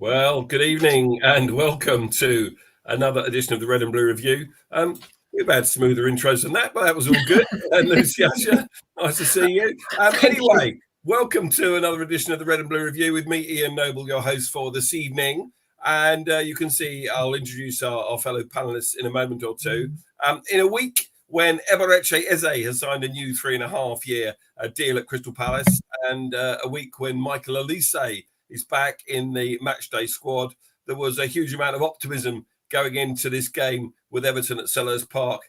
Well, good evening and welcome to another edition of the Red and Blue Review. We've had smoother intros than that, but that was all good. And Lucy Usher, nice to see you. Anyway, welcome to another edition of the Red and Blue Review with me, Ian Noble, your host for this evening. And you can see I'll introduce our fellow panelists in a moment or two. In a week when Eberechi Eze has signed a new 3.5-year deal at Crystal Palace, and a week when Michael Elise is back in the matchday squad, there was a huge amount of optimism going into this game with Everton at Selhurst Park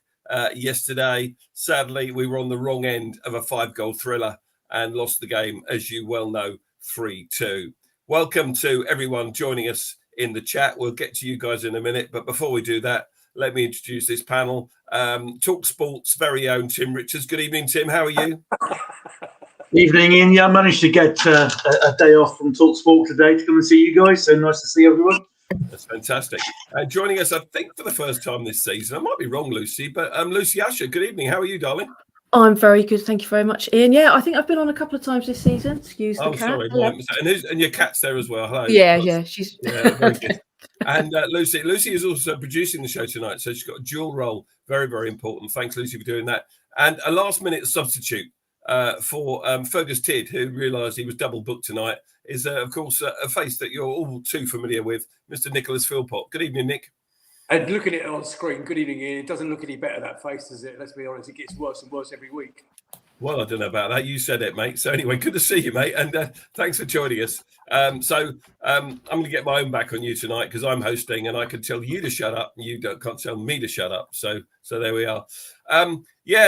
yesterday. Sadly, we were on the wrong end of a 5-goal thriller and lost the game, as you well know, 3-2. Welcome to everyone joining us in the chat. We'll get to you guys in a minute, but before we do that, let me introduce this panel. Talk Sport's very own Tim Richards. Good evening, Tim. How are you? Evening, Ian. Yeah, I managed to get a day off from Talk Sport today to come and see you guys. So nice to see everyone. That's fantastic. Joining us, I think, for the first time this season. I might be wrong, Lucy, but Lucy Usher, good evening. How are you, darling? I'm very good. Thank you very much, Ian. Yeah, I think I've been on a couple of times this season. Excuse the cat. Sorry. And your cat's there as well. Hello. Yeah. She's very good. And Lucy is also producing the show tonight, so she's got a dual role. Very, very important. Thanks, Lucy, for doing that. And a last-minute substitute for Fergus Tidd, who realised he was double booked tonight, is, of course, a face that you're all too familiar with, Mr. Nicholas Philpott. Good evening, Nick. And looking at it on screen, good evening, Ian. It doesn't look any better, that face, does it? Let's be honest, it gets worse and worse every week. Well, I don't know about that. You said it, mate. So anyway, good to see you, mate. And thanks for joining us. I'm going to get my own back on you tonight because I'm hosting and I can tell you to shut up and you can't tell me to shut up. So there we are.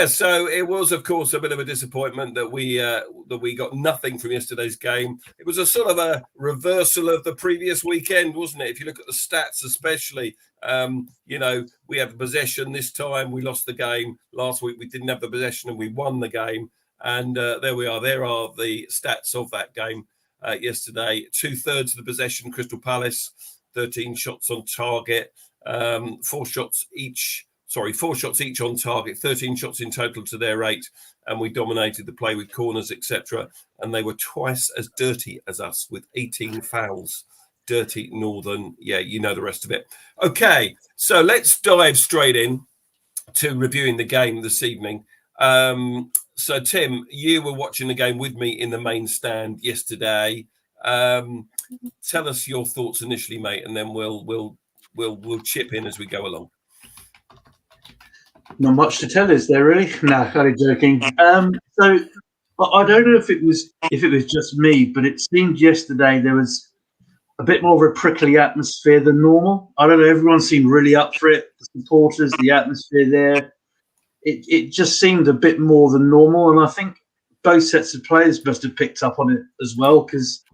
So it was, of course, a bit of a disappointment that we got nothing from yesterday's game. It was a sort of a reversal of the previous weekend, wasn't it? If you look at the stats, especially, we had the possession this time. We lost the game last week. We didn't have the possession and we won the game. And there we are. There are the stats of that game yesterday. 2/3 of the possession, Crystal Palace, 13 shots on target, 4 shots each on target, 13 shots in total to their 8, and we dominated the play with corners, etc. And they were twice as dirty as us with 18 fouls. Dirty Northern, you know the rest of it. Okay, so let's dive straight in to reviewing the game this evening. So Tim, you were watching the game with me in the main stand yesterday. Tell us your thoughts initially, mate, and then we'll chip in as we go along. Not much to tell, is there really? No, I'm joking. So I don't know if it was just me, but it seemed yesterday there was a bit more of a prickly atmosphere than normal. I don't know. Everyone seemed really up for it. The supporters, the atmosphere there. It just seemed a bit more than normal, and I think both sets of players must have picked up on it as well, because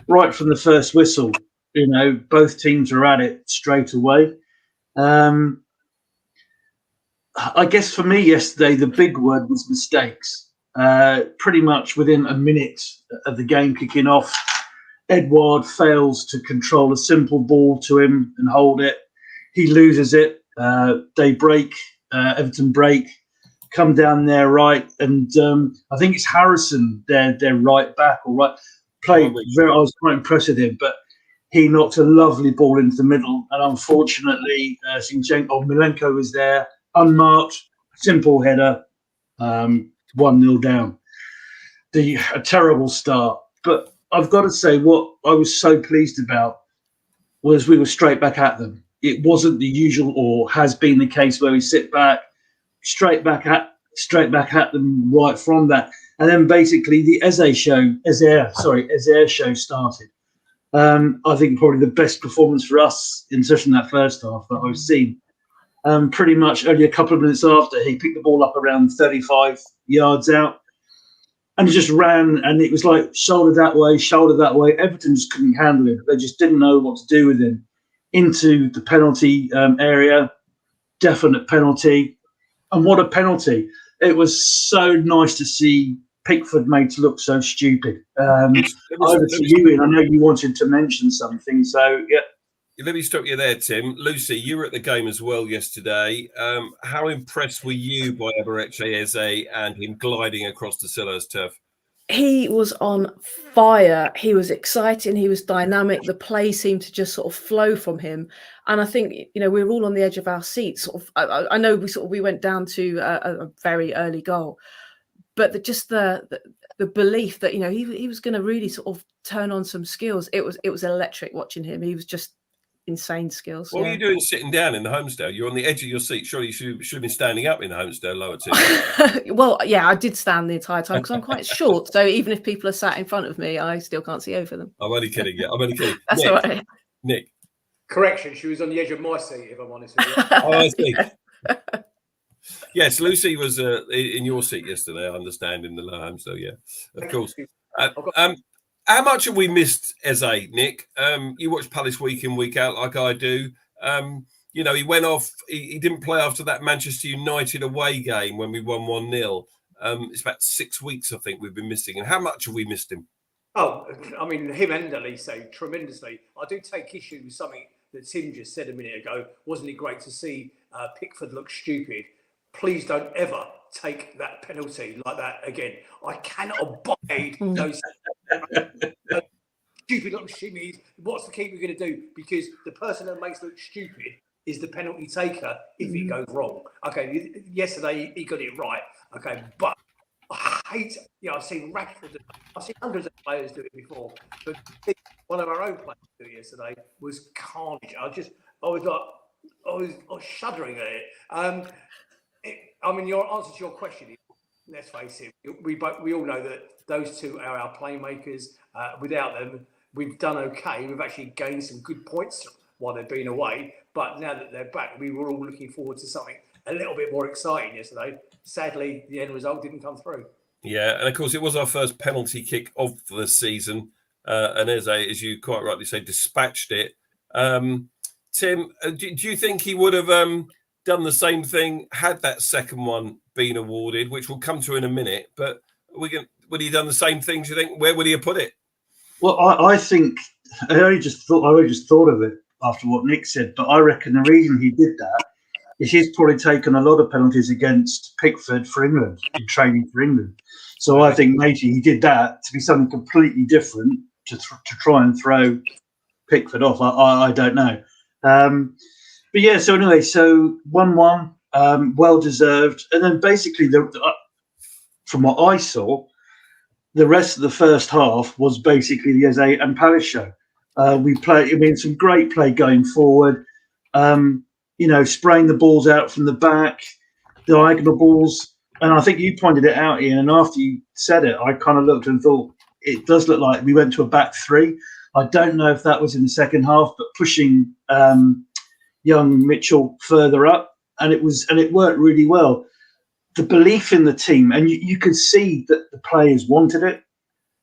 right from the first whistle, both teams were at it straight away. I guess for me yesterday, the big word was mistakes. Pretty much within a minute of the game kicking off, Edouard fails to control a simple ball to him and hold it. He loses it. They break. Everton break, come down their right, and I think it's Harrison, their right back or right played very. I was quite impressed with him, but he knocked a lovely ball into the middle, and unfortunately, Milenko was there, unmarked, simple header, 1-0 down. A terrible start, but I've got to say what I was so pleased about was we were straight back at them. It wasn't the usual, or has been the case, where we sit back, straight back at them right from that, and then basically the Eze show started. I think probably the best performance for us in that first half that I've seen. Pretty much only a couple of minutes after, he picked the ball up around 35 yards out, and he just ran, and it was like shoulder that way. Everton just couldn't handle him. They just didn't know what to do with him. Into the penalty area, definite penalty. And what a penalty. It was so nice to see Pickford made to look so stupid. Over to you, Ian. I know you wanted to mention something, so yeah. Let me stop you there, Tim. Lucy, you were at the game as well yesterday. How impressed were you by Eberechi Eze and him gliding across the Selhurst turf? He was on fire. He was exciting. He was dynamic. The play seemed to just sort of flow from him. And I think, we were all on the edge of our seats. I know we went down to a very early goal, but the belief that he was going to really sort of turn on some skills. It was electric watching him. He was just insane skills. What are you doing sitting down in the Homestead? You're on the edge of your seat. Surely you should have been standing up in the Homestead lower tier. Well, yeah, I did stand the entire time because I'm quite short. So even if people are sat in front of me, I still can't see over them. I'm only kidding. Yeah, I'm only kidding. That's Nick, all right. Nick. Correction, she was on the edge of my seat, if I'm honest with you. Oh, I see. Yes, Lucy was in your seat yesterday, I understand, in the lower Homestead. Yeah, of course. How much have we missed Eze, Nick? You watch Palace week in, week out like I do. He went off. He didn't play after that Manchester United away game when we won 1-0. It's about 6 weeks, I think, we've been missing. And how much have we missed him? Oh, I mean, him and Elise tremendously. I do take issue with something that Tim just said a minute ago. Wasn't it great to see Pickford look stupid? Please don't ever take that penalty like that again. I cannot abide those stupid little shimmies. What's the keeper going to do? Because the person that makes look stupid is the penalty taker if it goes wrong. Okay, yesterday he got it right. Okay, but I hate, I've seen Rashford, I've seen hundreds of players do it before, but one of our own players do it yesterday was carnage. I was shuddering at it. Your answer to your question is, let's face it, we all know that those two are our playmakers. Without them, we've done okay. We've actually gained some good points while they've been away. But now that they're back, we were all looking forward to something a little bit more exciting yesterday. Sadly, the end result didn't come through. Yeah, and of course, it was our first penalty kick of the season. And Eze, as you quite rightly say, dispatched it. Tim, do you think he would have done the same thing had that second one been awarded, which we'll come to in a minute? But would he have done the same thing, do you think? Where would he have put it? Well, I think I only just thought of it after what Nick said, but I reckon the reason he did that is he's probably taken a lot of penalties against Pickford for England in training for England. So I think maybe he did that to be something completely different to try and throw Pickford off. I don't know. But yeah, so anyway, 1-1, well deserved, and then basically from what I saw, the rest of the first half was basically the Eze and Palace show. We played, some great play going forward. Spraying the balls out from the back, diagonal balls. And I think you pointed it out, Ian, and after you said it, I kind of looked and thought, it does look like we went to a back three. I don't know if that was in the second half, but pushing young Mitchell further up, and it worked really well. The belief in the team, and you could see that the players wanted it.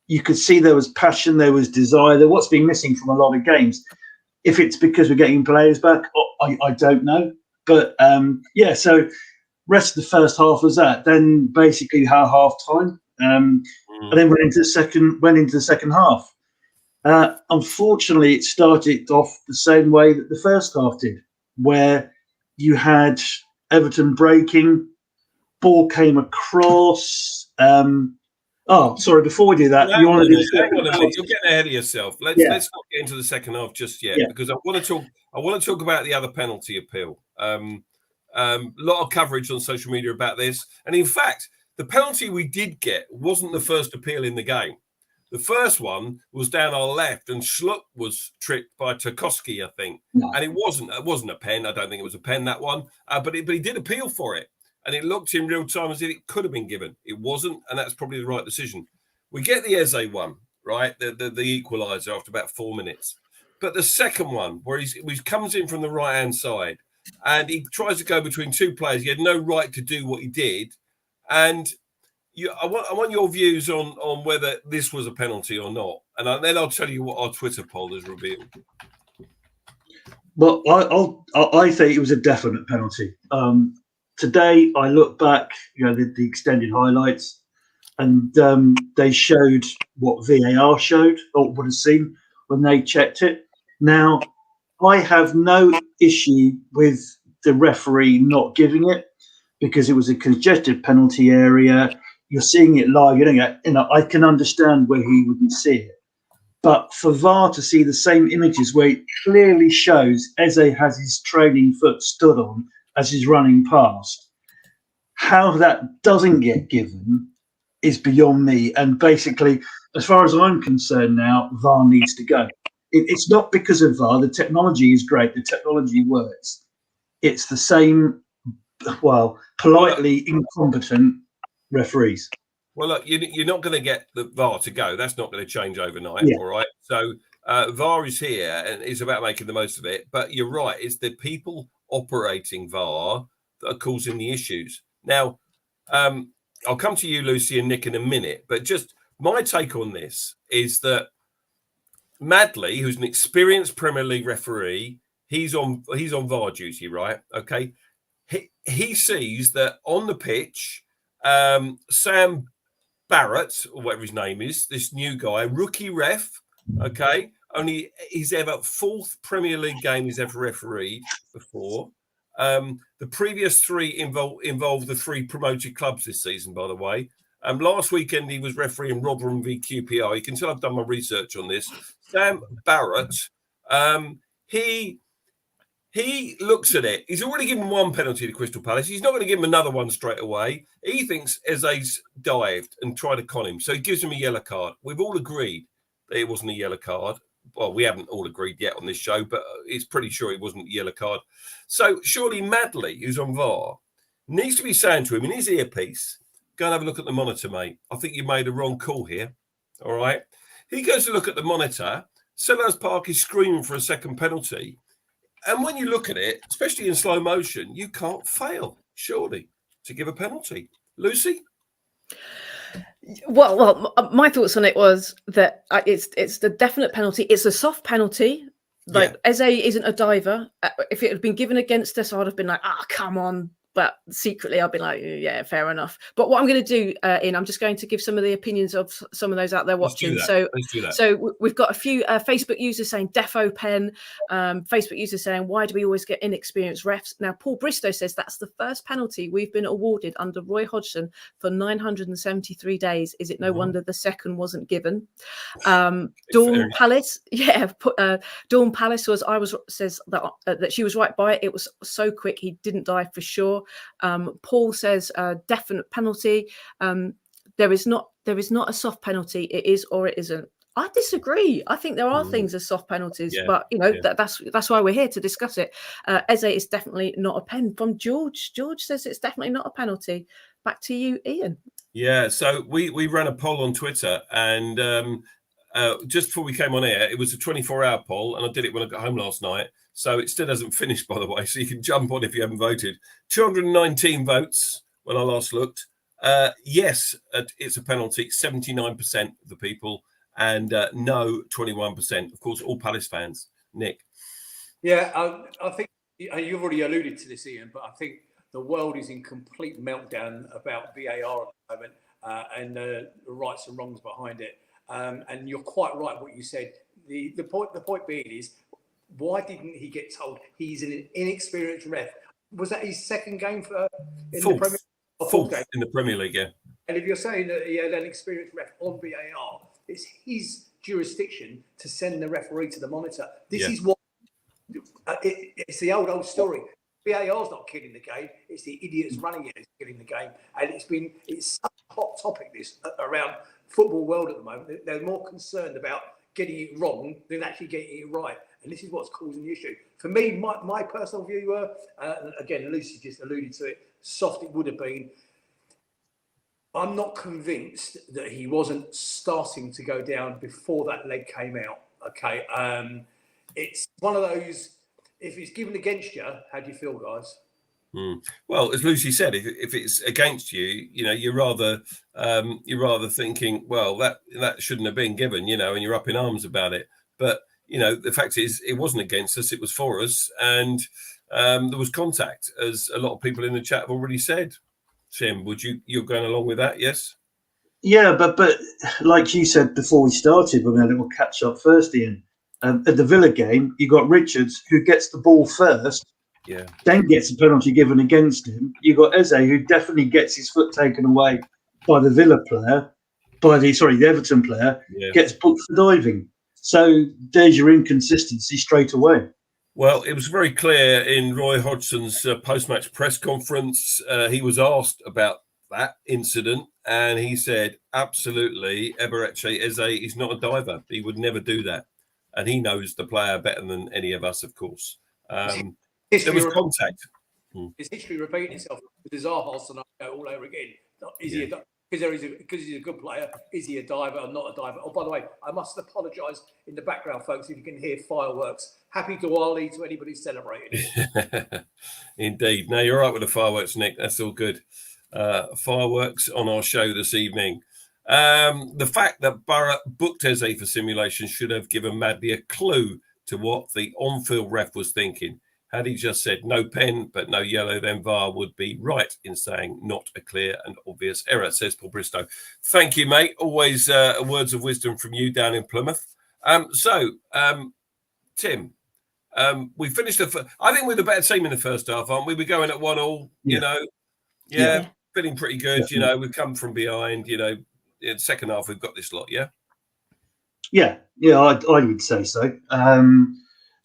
You could see there was passion, there was desire. What's been missing from a lot of games. If it's because we're getting players back, I don't know. But so rest of the first half was that. Then basically half time, and then went into the second half. Unfortunately, it started off the same way that the first half did, where you had Everton breaking, ball came across. Before we do that, hang on a minute. You're getting ahead of yourself. Let's not get into the second half just yet, because I want to talk about the other penalty appeal. Lot of coverage on social media about this, and in fact, the penalty we did get wasn't the first appeal in the game. The first one was down our left, and Schluck was tripped by Tarkowski, I think, and it wasn't a pen. I don't think it was a pen, that one, but he did appeal for it. And it looked in real time as if it could have been given. It wasn't, and that's probably the right decision. We get the Eze one, right? The equaliser after about 4 minutes. But the second one, where he comes in from the right-hand side, and he tries to go between two players. He had no right to do what he did. And I want your views on whether this was a penalty or not. And then I'll tell you what our Twitter poll has revealed. Well, I think it was a definite penalty. Today, I look back, the extended highlights, and they showed what VAR showed or would have seen when they checked it. Now, I have no issue with the referee not giving it because it was a congested penalty area. you're seeing it live. I can understand where he wouldn't see it. But for VAR to see the same images where it clearly shows Eze has his trailing foot stood on as he's running past, how that doesn't get given is beyond me. And basically, as far as I'm concerned now, VAR needs to go. It's not because of VAR. The technology is great. The technology works. It's the same, politely incompetent referees. Well, look, you're not going to get the VAR to go. That's not going to change overnight, Yeah. all right? So VAR is here and it's about making the most of it. But you're right. It's the people operating VAR that are causing the issues. Now, I'll come to you, Lucy and Nick, in a minute. But just my take on this is that Madley, who's an experienced Premier League referee, he's on VAR duty, right? Okay. He sees that on the pitch, Sam Barrett, or whatever his name is, this new guy, rookie ref, okay, only his fourth Premier League game he's ever refereed before. The previous three involved the three promoted clubs this season, by the way. Last weekend he was refereeing Rotherham v QPR. You can tell I've done my research on this. Sam Barrett, he looks at it. He's already given one penalty to Crystal Palace. He's not going to give him another one straight away. He thinks Eze's dived and tried to con him. So he gives him a yellow card. We've all agreed that it wasn't a yellow card. Well, we haven't all agreed yet on this show, but it's pretty sure it wasn't a yellow card. So surely Madley, who's on VAR, needs to be saying to him in his earpiece, go and have a look at the monitor, mate. I think you made a wrong call here. All right. He goes to look at the monitor. Selhurst Park is screaming for a second penalty. And when you look at it, especially in slow motion, you can't fail, surely, to give a penalty. Lucy? Well, my thoughts on it was that it's the definite penalty. It's a soft penalty. Like, Eze isn't a diver. If it had been given against us, I'd have been like, come on. But secretly, I've been like, yeah, fair enough. But what I'm going to do, Ian, I'm just going to give some of the opinions of some of those out there watching. Let's do that. So we've got a few Facebook users saying defo pen, Facebook users saying, why do we always get inexperienced refs? Now, Paul Bristow says that's the first penalty we've been awarded under Roy Hodgson for 973 days. Is it no wonder the second wasn't given? Dawn Palace, Dawn Palace says that she was right by it. It was so quick, he didn't dive for sure. Paul says definite penalty. There is not a soft penalty. It is or it isn't. I disagree. I think there are things as soft penalties, but that's why we're here to discuss it. Eze is definitely not a pen. From George. George says it's definitely not a penalty. Back to you, Ian. Yeah. So we ran a poll on Twitter, and just before we came on air, it was a 24-hour poll, and I did it when I got home last night. So it still hasn't finished, by the way. So you can jump on if you haven't voted. 219 votes when I last looked. Yes, it's a penalty. 79% of the people, and no, 21%. Of course, all Palace fans. Nick. Yeah, I think you've already alluded to this, Ian, but I think the world is in complete meltdown about VAR at the moment and the rights and wrongs behind it. And you're quite right what you said. The point being is, why didn't he get told he's an inexperienced ref? Was that his second game in the Premier League? Fourth game in the Premier League, yeah. And if you're saying that he had an experienced ref on VAR, it's his jurisdiction to send the referee to the monitor. This is what it's the old story. VAR's not killing the game; it's the idiots running it that's killing the game. And it's such a hot topic this around football world at the moment. They're more concerned about getting it wrong than actually getting it right. And this is what's causing the issue. For me, my personal view, again, Lucy just alluded to it, soft it would have been. I'm not convinced that he wasn't starting to go down before that leg came out. Okay. It's one of those, if it's given against you, how do you feel, guys? Well, as Lucy said, if it's against you, you're rather thinking, well, that shouldn't have been given, and you're up in arms about it. But the fact is, it wasn't against us; it was for us, and there was contact, as a lot of people in the chat have already said. Tim, you're going along with that? Yes. Yeah, but like you said before we started, when we had a little catch up first, Ian, at the Villa game, you got Richards who gets the ball first. Yeah. Then gets a penalty given against him. You got Eze who definitely gets his foot taken away by the the Everton player, gets booked for diving. So there's your inconsistency straight away. Well, it was very clear in Roy Hodgson's post-match press conference. He was asked about that incident, and he said, absolutely, Eberechi Eze is not a diver. He would never do that. And he knows the player better than any of us, of course. There was contact. Is history repeating itself with the Zaha scenario all over again? Because he's a good player, is he a diver or not a diver? Oh, by the way, I must apologise in the background, folks, if you can hear fireworks. Happy Diwali to anybody celebrating it. Indeed. No, you're right with the fireworks, Nick. That's all good. Fireworks on our show this evening. The fact that Borough booked Eze for simulation should have given Madley a clue to what the on-field ref was thinking. Had he just said no pen but no yellow, then VAR would be right in saying not a clear and obvious error, says Paul Bristow. Thank you, mate. Always words of wisdom from you down in Plymouth. Tim, we finished I think we're the better team in the first half, aren't we? We're going at 1-1, you know. Yeah, feeling pretty good. Definitely. You know, we've come from behind, you know. In the second half, we've got this lot, yeah? Yeah, I would say so.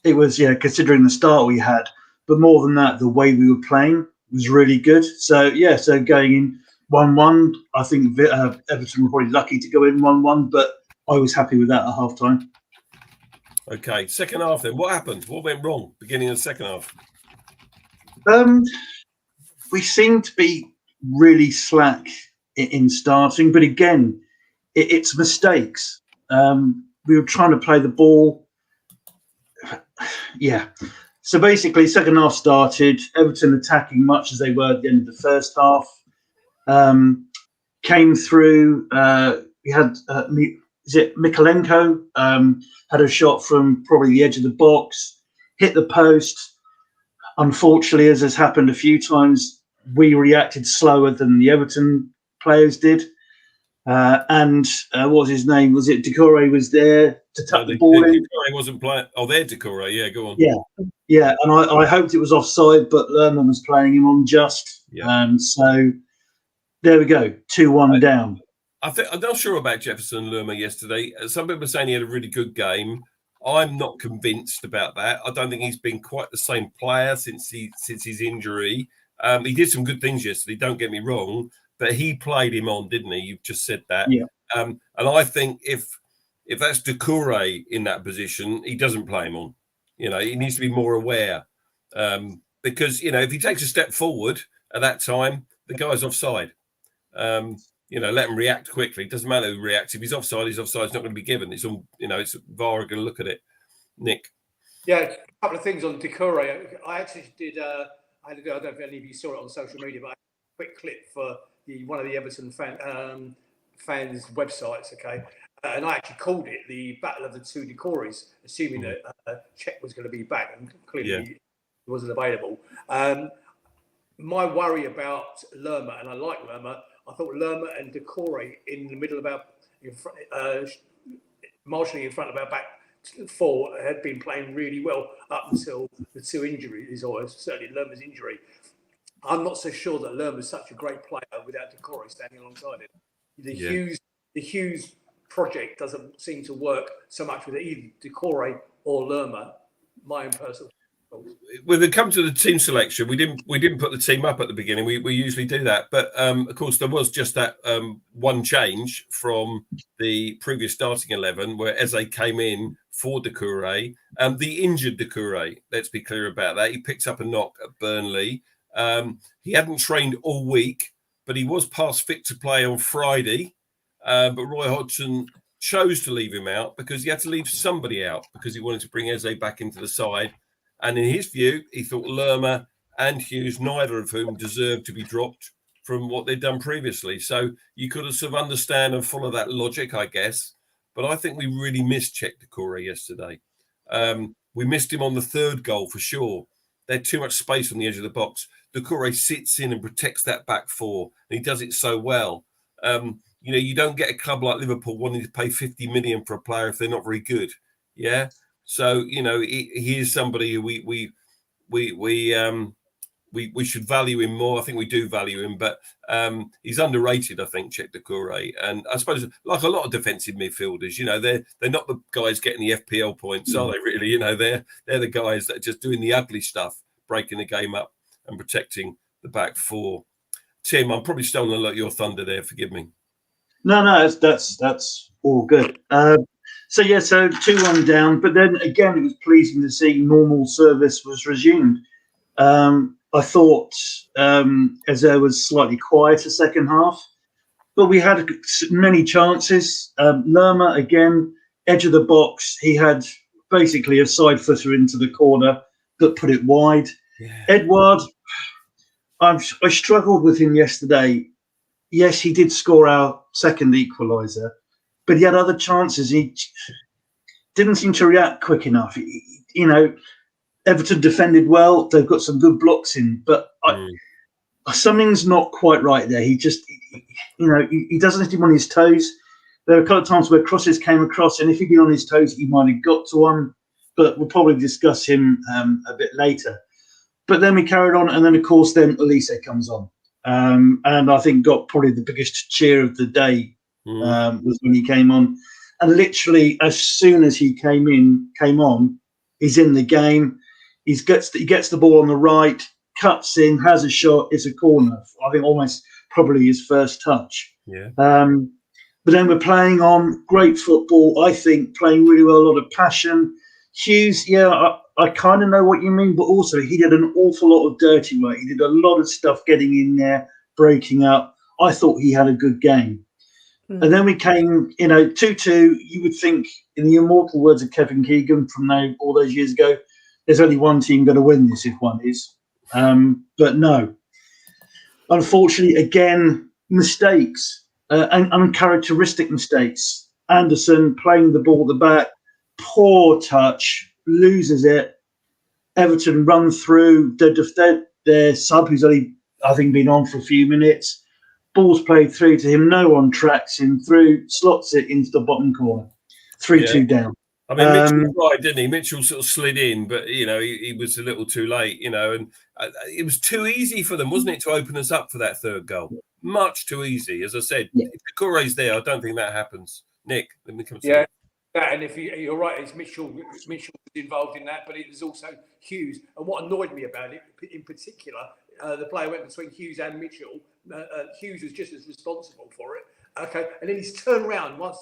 It was, considering the start we had, but more than that, the way we were playing was really good. So going in 1-1, I think Everton were probably lucky to go in 1-1, but I was happy with that at half time. Okay, second half then. What happened? What went wrong beginning of the second half? We seemed to be really slack in starting, but again, it's mistakes. We were trying to play the ball. Yeah. So basically, second half started, Everton attacking much as they were at the end of the first half. Came through. We had Mikolenko had a shot from probably the edge of the box, hit the post. Unfortunately, as has happened a few times, we reacted slower than the Everton players did. And what was his name? Was it Decore was there to tuck the ball in? Decore wasn't playing. Oh, they're Decore. Yeah, go on. Yeah. And I hoped it was offside, but Lerman was playing him on just. Yeah. So there we go, 2-1 down. I'm not sure about Jefferson Lerma yesterday. Some people are saying he had a really good game. I'm not convinced about that. I don't think he's been quite the same player since his injury. He did some good things yesterday. Don't get me wrong. But he played him on, didn't he? You've just said that. Yeah. And I think if that's Decore in that position, he doesn't play him on. You know, he needs to be more aware. Because, you know, if he takes a step forward at that time, the guy's offside. You know, let him react quickly. It doesn't matter who reacts. If he's offside, he's offside. It's not going to be given. It's all, you know, it's VAR are going to look at it. Nick? Yeah, a couple of things on Decore. I actually did, I don't know if any of you saw it on social media, but I had a quick clip for one of the Everton fans' websites, okay? And I actually called it the Battle of the Two Decores, assuming that Czech was going to be back, and clearly he wasn't available. My worry about Lerma, and I like Lerma, I thought Lerma and Decore in the middle of our, marshalling in front of our back four had been playing really well up until the two injuries, or certainly Lerma's injury. I'm not so sure that Lerma's such a great player without Decore standing alongside him. The Hughes project doesn't seem to work so much with either Decore or Lerma. My own personal. When it comes to the team selection, we didn't put the team up at the beginning. We usually do that, but of course there was just that one change from the previous starting 11 where Eze came in for Decore, the injured Decore. Let's be clear about that. He picked up a knock at Burnley. He hadn't trained all week, but he was past fit to play on Friday. But Roy Hodgson chose to leave him out because he had to leave somebody out because he wanted to bring Eze back into the side. And in his view, he thought Lerma and Hughes, neither of whom deserved to be dropped from what they'd done previously. So you could sort of understand and follow that logic, I guess. But I think we really missed Czech Decore yesterday. We missed him on the third goal for sure. They had too much space on the edge of the box. Decore sits in and protects that back four, and he does it so well. You know, you don't get a club like Liverpool wanting to pay 50 million for a player if they're not very good. Yeah. So, you know, he is somebody who we we should value him more. I think we do value him, but he's underrated, I think, Cheick Doucouré. And I suppose, like a lot of defensive midfielders, they're not the guys getting the FPL points, are they? Really, they're the guys that are just doing the ugly stuff, breaking the game up and protecting the back four. Tim, I'm probably stolen a lot of your thunder there. Forgive me. No, that's all good. So 2-1 down, but then again, it was pleasing to see normal service was resumed. I thought Eze was slightly quieter second half, but we had many chances. Lerma, again, edge of the box. He had basically a side footer into the corner that put it wide. Yeah. Edouard, I struggled with him yesterday. Yes, he did score our second equaliser, but he had other chances. He didn't seem to react quick enough. Everton defended well. They've got some good blocks in, but something's not quite right there. He just, he doesn't hit him on his toes. There are a couple of times where crosses came across, and if he'd been on his toes, he might have got to one, but we'll probably discuss him a bit later. But then we carried on, and then, of course, then Elise comes on. And I think got probably the biggest cheer of the day was when he came on. And literally, as soon as he came on, he's in the game. He gets the ball on the right, cuts in, has a shot. It's a corner. I think almost probably his first touch. Yeah. But then we're playing on great football. I think playing really well, a lot of passion. Hughes, I kind of know what you mean, but also he did an awful lot of dirty work. He did a lot of stuff getting in there, breaking up. I thought he had a good game. And then we came, 2-2. You would think, in the immortal words of Kevin Keegan from all those years ago, there's only one team going to win this if one is. But no. Unfortunately, again, mistakes, and uncharacteristic mistakes. Anderson playing the ball at the back, poor touch, loses it. Everton run through their sub, who's only, I think, been on for a few minutes. Ball's played through to him. No one tracks him through, slots it into the bottom corner. 3-2 down. I mean, Mitchell tried, didn't he? Mitchell sort of slid in, but, he was a little too late, and it was too easy for them, wasn't it, to open us up for that third goal? Much too easy. As I said, if Doucouré's there, I don't think that happens. Nick, let me come to you. Yeah, and if you're right, it's Mitchell was involved in that, but it was also Hughes. And what annoyed me about it, in particular, the player went between Hughes and Mitchell. Hughes was just as responsible for it. Okay, and then he's turned around once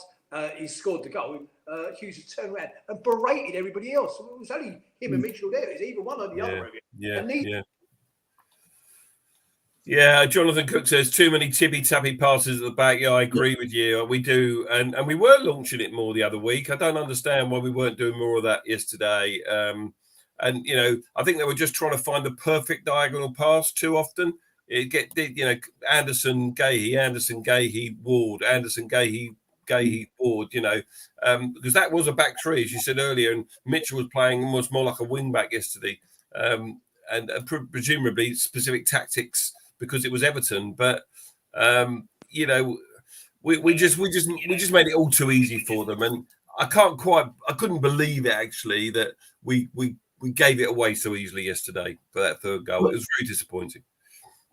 he scored the goal. Hughes has turned around and berated everybody else. It was only him and Mitchell there. It's either one or the other. Yeah, Jonathan Cook says too many tippy-tappy passes at the back. Yeah, I agree with you. We do, and we were launching it more the other week. I don't understand why we weren't doing more of that yesterday. And I think they were just trying to find the perfect diagonal pass too often. Anderson, Gahey, Ward, Anderson, Gahey, Ward. Because that was a back three, as you said earlier, and Mitchell was playing almost more like a wing back yesterday, and presumably specific tactics, because it was Everton, but we just made it all too easy for them, and I couldn't believe it actually that we gave it away so easily yesterday for that third goal. It was very disappointing.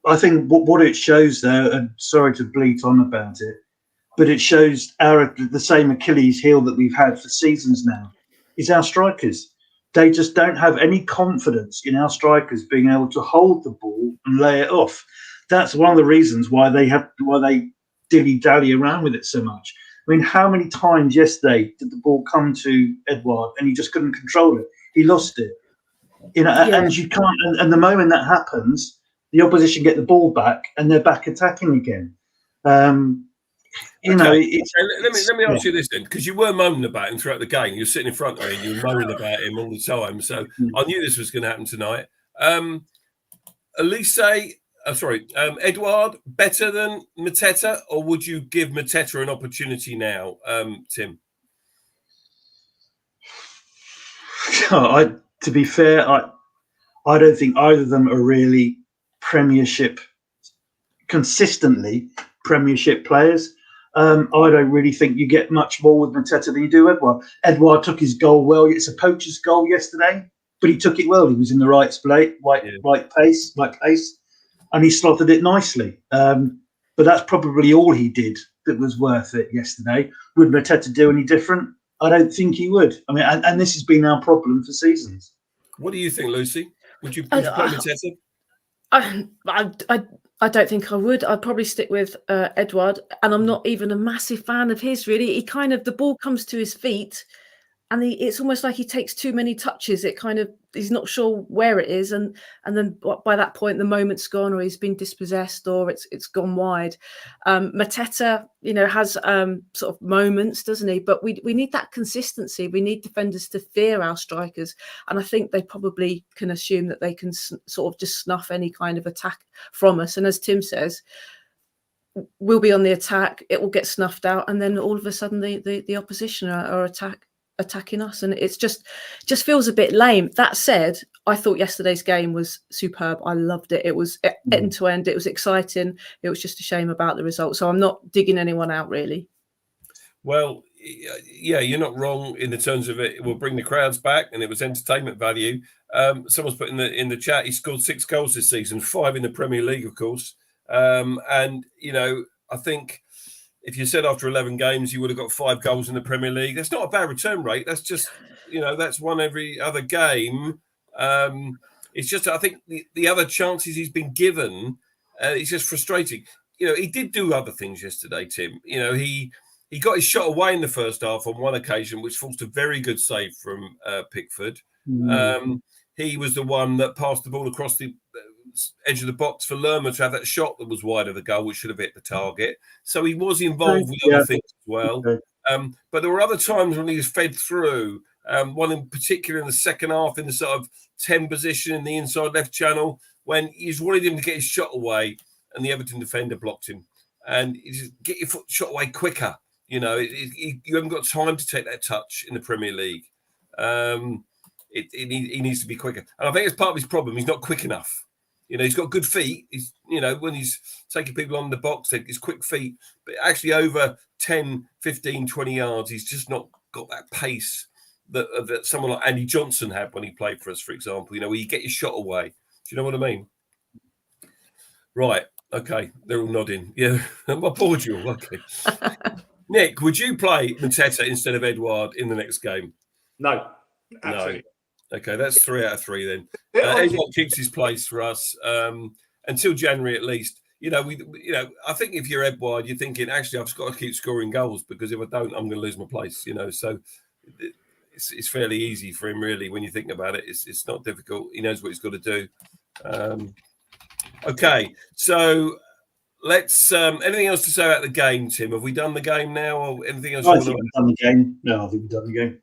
I think what it shows there, and sorry to bleat on about it, but it shows the same Achilles heel that we've had for seasons now, is our strikers. They just don't have any confidence in our strikers being able to hold the ball and lay it off. That's one of the reasons why they dilly-dally around with it so much. I mean, how many times yesterday did the ball come to Edouard and he just couldn't control it? He lost it. And you can't. And the moment that happens, the opposition get the ball back and they're back attacking again. Let me ask you this then, because you were moaning about him throughout the game. You were sitting in front of me and you were moaning about him all the time. So I knew this was going to happen tonight. Edouard, better than Mateta, or would you give Mateta an opportunity now, Tim? To be fair, I don't think either of them are really consistently Premiership players. I don't really think you get much more with Mateta than you do Edouard. Edouard took his goal well. It's a poacher's goal yesterday. but he took it well. He was in the right pace, and he slotted it nicely. But that's probably all he did that was worth it yesterday. Would Mateta do any different? I don't think he would. I mean, and this has been our problem for seasons. What do you think, Lucy? Would you play Mateta? I don't think I would. I'd probably stick with Edouard, and I'm not even a massive fan of his. Really, he kind of, the ball comes to his feet, and it's almost like he takes too many touches. It kind of, he's not sure where it is, and then by that point the moment's gone, or he's been dispossessed, or it's gone wide. Mateta, has sort of moments, doesn't he? But we need that consistency. We need defenders to fear our strikers, and I think they probably can assume that they can sort of just snuff any kind of attack from us. And as Tim says, we'll be on the attack, it will get snuffed out, and then all of a sudden the opposition are attacking us, and it's just feels a bit lame. That said, I thought yesterday's game was superb. I loved it. It was end to end. It was exciting. It was just a shame about the result. So I'm not digging anyone out, really. Well, yeah, you're not wrong in the terms of it will bring the crowds back, and it was entertainment value. Someone's put in the chat, he scored 6 goals this season, 5 in the Premier League, of course. And I think if you said after 11 games you would have got 5 goals in the Premier League, that's not a bad return rate. That's just, that's one every other game. It's just, I think the other chances he's been given, it's just frustrating. He did do other things yesterday, Tim. He got his shot away in the first half on one occasion, which forced a very good save from Pickford. He was the one that passed the ball across the edge of the box for Lerma to have that shot that was wide of the goal, which should have hit the target. So he was involved with other things as well. But there were other times when he was fed through. One in particular in the second half, in the sort of 10 position in the inside left channel, when he just wanted him to get his shot away, and the Everton defender blocked him. And you just get your shot away quicker. You haven't got time to take that touch in the Premier League. He needs to be quicker. And I think it's part of his problem. He's not quick enough. He's got good feet. He's, when he's taking people on the box, his quick feet, but actually over 10, 15, 20 yards, he's just not got that pace that someone like Andy Johnson had when he played for us, for example, where you get your shot away. Do you know what I mean? Right. Okay. They're all nodding. Yeah. I bored you all. Okay. Nick, would you play Mateta instead of Edouard in the next game? No. Absolutely. No. Okay, that's 3 out of 3 then. Edouard keeps his place for us until January at least. I think if you're Edouard, you're thinking, actually, I've just got to keep scoring goals, because if I don't, I'm going to lose my place. So it's fairly easy for him, really, when you think about it. It's not difficult. He knows what he's got to do. Okay, so let's. Anything else to say about the game, Tim? Have we done the game now, or anything else? I think we've done the game. No, I think we've done the game.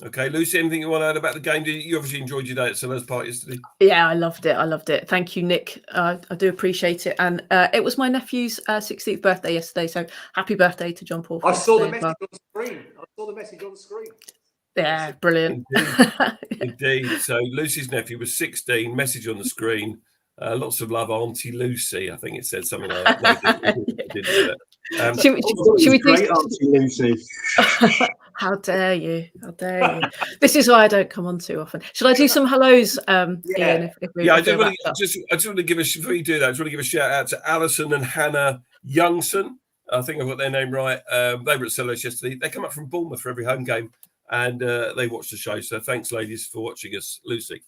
Okay, Lucy, anything you want to add about the game? You obviously enjoyed your day at Sellers Park yesterday. Yeah, I loved it. Thank you, Nick. I do appreciate it. And it was my nephew's 16th birthday yesterday, so happy birthday to John Paul. I saw the message on the screen. Yeah, brilliant. Indeed. So Lucy's nephew was 16, message on the screen. Lots of love, Auntie Lucy. I think it said something like that. No, it didn't do that. Should we do Auntie Lucy? How dare you? This is why I don't come on too often. Should I do some hellos, Ian? I just want to give before you do that, I just want to give a shout out to Alison and Hannah Youngson. I think I've got their name right. They were at Sellers yesterday. They come up from Bournemouth for every home game, and they watched the show. So thanks, ladies, for watching us. Lucy.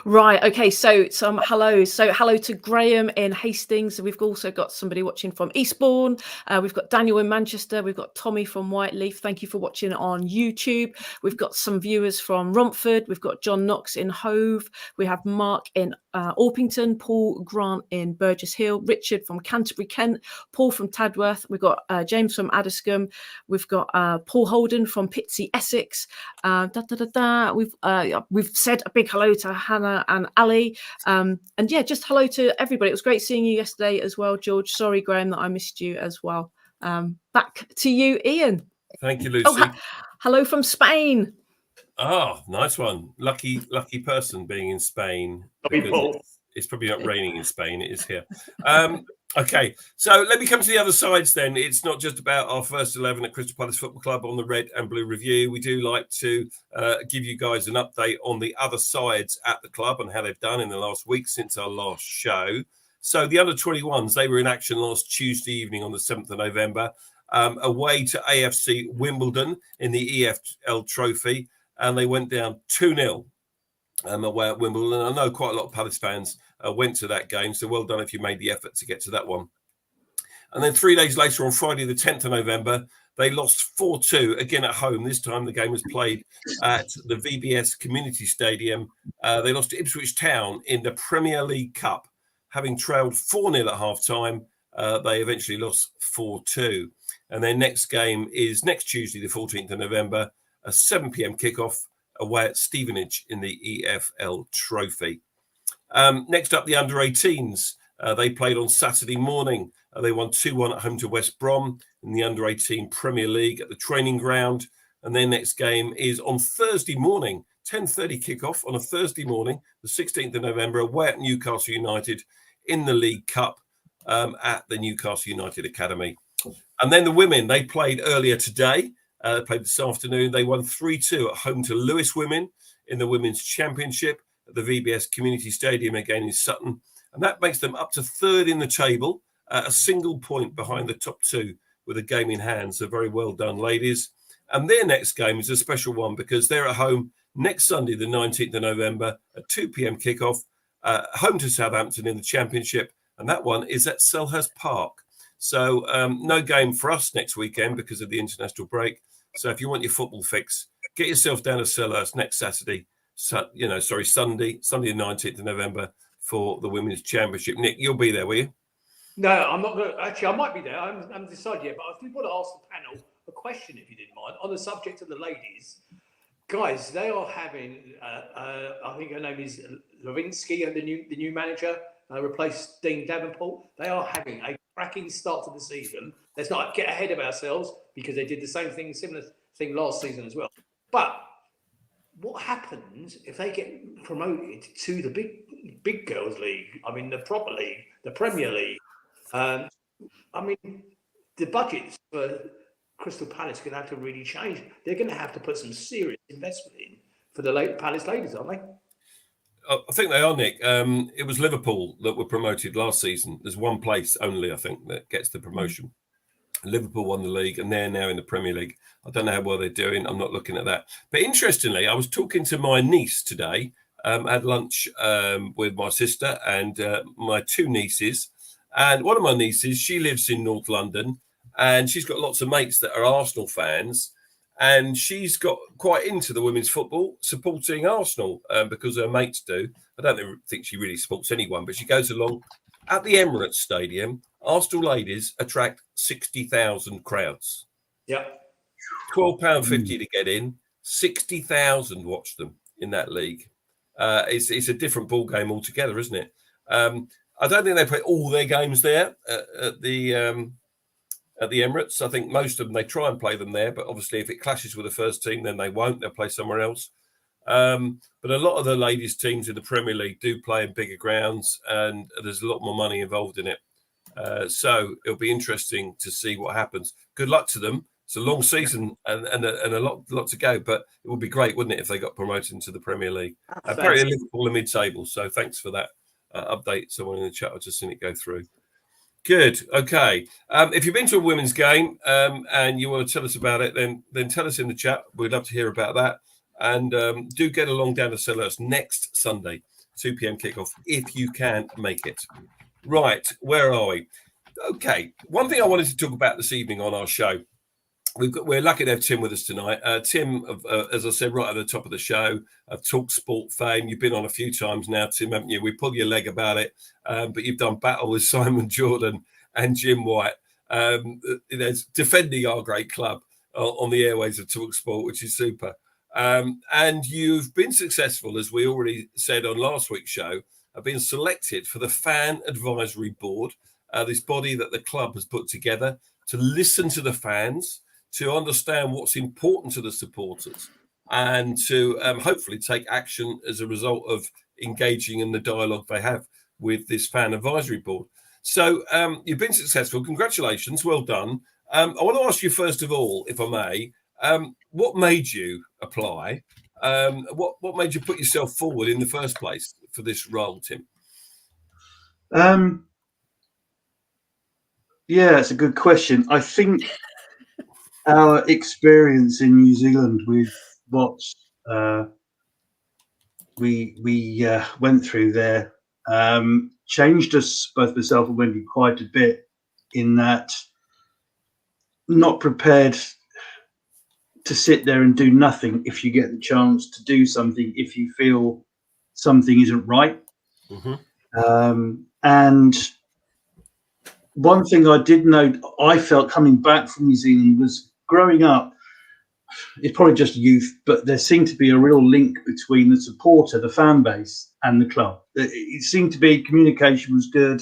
Right. Okay. So some hellos. So hello to Graham in Hastings. We've also got somebody watching from Eastbourne. We've got Daniel in Manchester. We've got Tommy from Whiteleaf. Thank you for watching on YouTube. We've got some viewers from Romford. We've got John Knox in Hove. We have Mark in Orpington, Paul Grant in Burgess Hill, Richard from Canterbury, Kent, Paul from Tadworth. We've got James from Addiscombe. We've got Paul Holden from Pitsea, Essex. We've said a big hello to Hannah and Ali. And yeah, just hello to everybody. It was great seeing you yesterday as well, George. Sorry, Graham, that I missed you as well. Back to you, Ian. Thank you, Lucy. Hello from Spain. Oh, nice one. Lucky person being in Spain. It's probably not raining in Spain. It is here. Okay, so let me come to the other sides then. It's not just about our first 11 at Crystal Palace Football Club on the Red and Blue Review. We do like to give you guys an update on the other sides at the club and how they've done in the last week since our last show. So the under-21s, they were in action last Tuesday evening on the 7th of November, away to AFC Wimbledon in the EFL Trophy, and they went down 2-0 away at Wimbledon. I know quite a lot of Palace fans went to that game, so well done if you made the effort to get to that one. And then 3 days later, on Friday, the 10th of November, they lost 4-2, again at home. This time the game was played at the VBS Community Stadium. They lost to Ipswich Town in the Premier League Cup. Having trailed 4-0 at half-time, they eventually lost 4-2. And their next game is next Tuesday, the 14th of November, a 7 p.m. kickoff away at Stevenage in the EFL Trophy. Next up, the under-18s. They played on Saturday morning. They won 2-1 at home to West Brom in the under-18 Premier League at the training ground. And their next game is on Thursday morning, 10:30 kickoff on a Thursday morning, the 16th of November, away at Newcastle United in the League Cup at the Newcastle United Academy. And then the women, they played earlier today. They played this afternoon. They won 3-2 at home to Lewis Women in the Women's Championship at the VBS Community Stadium again in Sutton. And that makes them up to third in the table, a single point behind the top two with a game in hand. So very well done, ladies. And their next game is a special one because they're at home next Sunday, the 19th of November, at 2 p.m. kickoff, home to Southampton in the Championship. And that one is at Selhurst Park. So no game for us next weekend because of the international break. So if you want your football fix, get yourself down to Selhurst next Saturday. Sunday the 19th of November for the Women's Championship. Nick, you'll be there, will you? No, I'm not going to. Actually, I might be there. I haven't decided yet. But I did want to ask the panel a question, if you didn't mind, on the subject of the ladies. Guys, they are having, I think her name is Lewinsky, the new manager, replaced Dean Davenport. They are having a cracking start to the season. Let's not get ahead of ourselves because they did the similar thing last season as well. But what happens if they get promoted to the big girls league? I mean, the proper league, the Premier League. I mean, the budgets for Crystal Palace are going to have to really change. They're going to have to put some serious investment in for the Palace ladies, aren't they? I think they are, Nick. It was Liverpool that were promoted last season. There's one place only, I think, that gets the promotion. Liverpool won the league and they're now in the Premier League. I don't know how well they're doing. I'm not looking at that. But interestingly, I was talking to my niece today. Had lunch with my sister and my two nieces. And one of my nieces, she lives in North London and she's got lots of mates that are Arsenal fans. And she's got quite into the women's football, supporting Arsenal because her mates do. I don't think she really supports anyone, but she goes along. At the Emirates Stadium, Arsenal ladies attract 60,000 crowds. Yeah. £12.50 to get in, 60,000 watch them in that league. It's a different ball game altogether, isn't it? I don't think they play all their games there at the Emirates. I think most of them, they try and play them there, but obviously if it clashes with the first team, then they won't. They'll play somewhere else. But a lot of the ladies' teams in the Premier League do play in bigger grounds, and there's a lot more money involved in it. So it'll be interesting to see what happens. Good luck to them. It's a long season and a lot to go, but it would be great, wouldn't it, if they got promoted into the Premier League? Apparently Liverpool are mid-table, so thanks for that update. Someone in the chat, I've just seen it go through. Good. Okay. If you've been to a women's game and you want to tell us about it, then tell us in the chat. We'd love to hear about that. And do get along down to Selhurst next Sunday, 2 p.m. kickoff, if you can make it. Right. Where are we? Okay. One thing I wanted to talk about this evening on our show. We're lucky to have Tim with us tonight. Tim, as I said right at the top of the show, Talk Sport fame. You've been on a few times now, Tim, haven't you? We pull your leg about it, but you've done battle with Simon Jordan and Jim White. There's defending our great club on the airways of Talk Sport, which is super. And you've been successful, as we already said on last week's show, have been selected for the Fan Advisory Board, this body that the club has put together to listen to the fans, to understand what's important to the supporters, and to hopefully take action as a result of engaging in the dialogue they have with this Fan Advisory Board. So you've been successful. Congratulations. Well done. I want to ask you, first of all, if I may, what made you apply? What made you put yourself forward in the first place for this role, Tim? Yeah, it's a good question. I think our experience in New Zealand with what we went through there changed us, both myself and Wendy, quite a bit, in that not prepared to sit there and do nothing if you get the chance to do something, if you feel something isn't right. And one thing I did note, I felt coming back from New Zealand, was growing up, it's probably just youth, but there seemed to be a real link between the supporter, the fan base, and the club. It seemed to be, communication was good.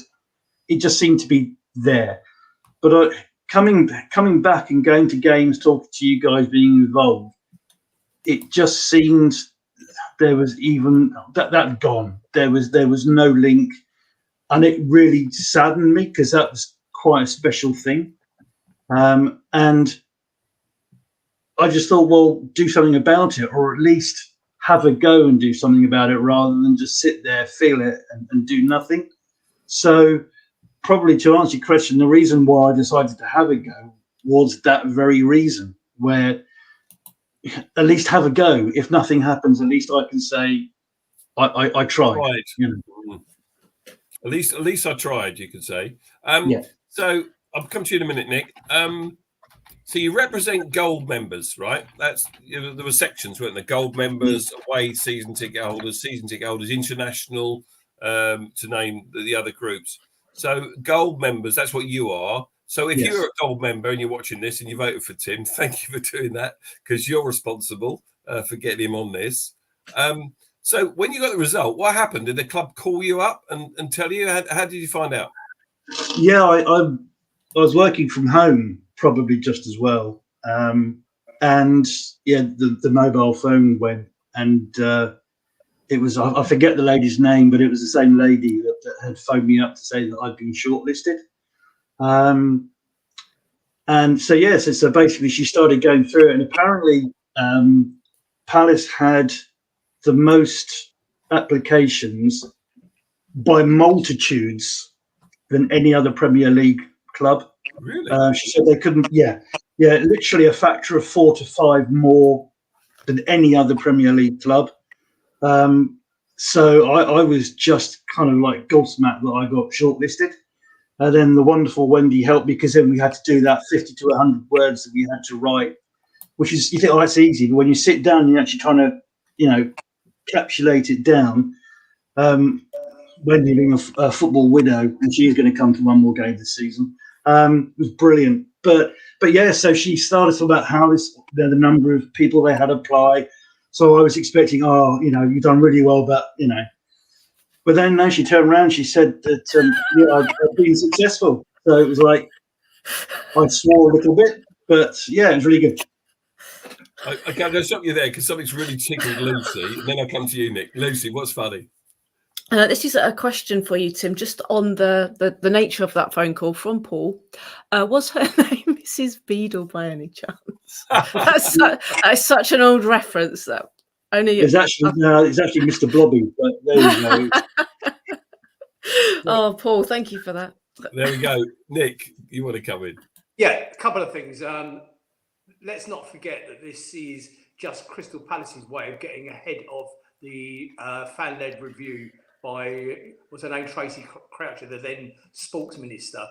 It just seemed to be there. But coming back and going to games, talking to you guys, being involved, it just seemed there was even that gone. There was no link, and it really saddened me, because that was quite a special thing. And I just thought, well, do something about it, or at least have a go and do something about it, rather than just sit there, feel it, and do nothing. So probably, to answer your question, the reason why I decided to have a go was that very reason, where at least have a go. If nothing happens, at least I can say I tried. You know? At least I tried, you could say. Yeah. So I'll come to you in a minute, Nick. So you represent gold members, right? That's, there were sections, weren't there? Gold members, away season ticket holders, international, to name the other groups. So gold members, that's what you are. So if you're a gold member and you're watching this and you voted for Tim, thank you for doing that, because you're responsible for getting him on this. So when you got the result, what happened? Did the club call you up and tell you? How did you find out? Yeah, I was working from home, probably just as well. And yeah, the mobile phone went, and it was, I forget the lady's name, but it was the same lady that had phoned me up to say that I'd been shortlisted. And so, yes, so basically she started going through it, and apparently Palace had the most applications by multitudes than any other Premier League club. Really? She said they couldn't, literally a factor of 4 to 5 more than any other Premier League club. So I was just kind of like gobsmacked that I got shortlisted. And then the wonderful Wendy helped, because then we had to do that 50 to 100 words that we had to write, which is, you think, oh, that's easy. But when you sit down and you're actually trying to, encapsulate it down, Wendy being a football widow, and she's going to come to one more game this season, was brilliant. But yeah, so she started talking about how the number of people they had apply. So I was expecting, you've done really well, but But then no, she turned around. She said that I've been successful. So it was like I swore a little bit, but yeah, it was really good. I'm going to stop you there because something's really tickled Lucy, and then I'll come to you, Nick. Lucy, what's funny? This is a question for you, Tim, just on the nature of that phone call from Paul. Was her name Mrs. Beadle by any chance? That's such an old reference, though. It's actually Mr. Blobby, but there you go. Oh, Paul, thank you for that. There we go. Nick, you want to come in? Yeah, a couple of things. Let's not forget that this is just Crystal Palace's way of getting ahead of the fan-led review by, what's her name, Tracy Croucher, the then sports minister.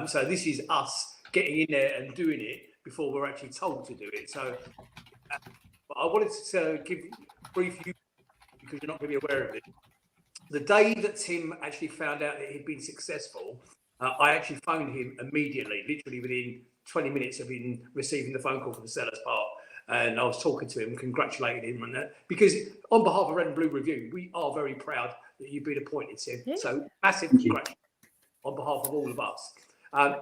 So this is us getting in there and doing it before we're actually told to do it. So I wanted to brief you, because you're not going to be aware of it. The day that Tim actually found out that he'd been successful, I actually phoned him immediately, literally within 20 minutes of him receiving the phone call from the Sellers Park. And I was talking to him, congratulating him on that. Because on behalf of Red and Blue Review, we are very proud that you've been appointed, Tim. Yeah. So massive congratulations on behalf of all of us. And